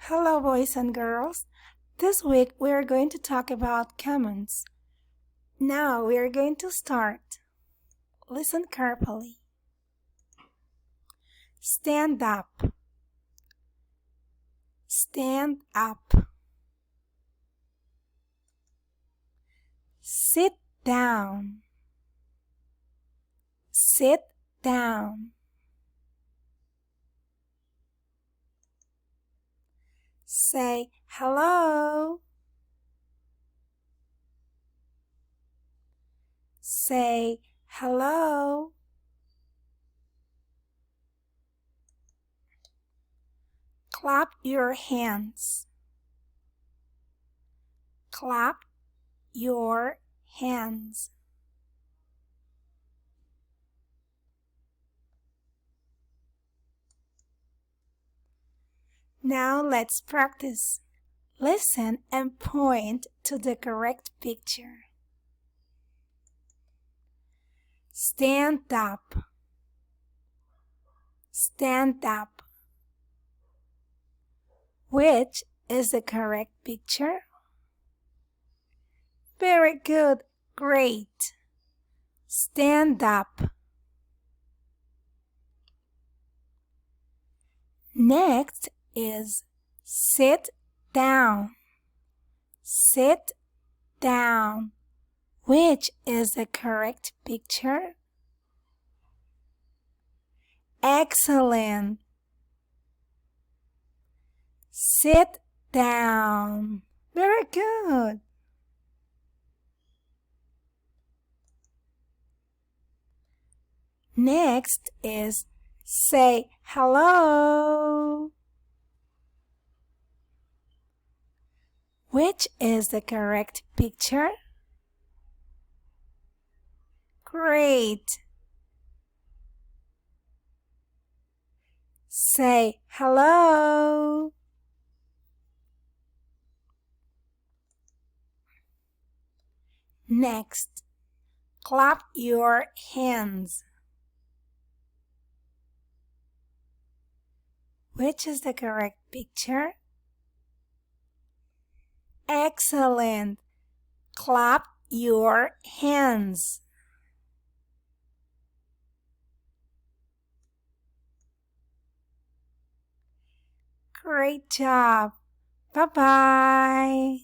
Hello, boys and girls. This week we are going to talk about commands. Now we are going to start. Listen carefully. Stand up. Stand up. Sit down. Sit down. Say hello. Say hello. Clap your hands. Clap your hands. Now let's practice. Listen and point to the correct picture. Stand up. Stand up. Which is the correct picture? Very good. Great. Stand up. Next is sit down. Sit down. Which is the correct picture? Excellent. Sit down. Very good. Next is say hello. Which is the correct picture? Great. Say hello. Next, clap your hands. Which is the correct picture? Excellent. Clap your hands. Great job. Bye-bye.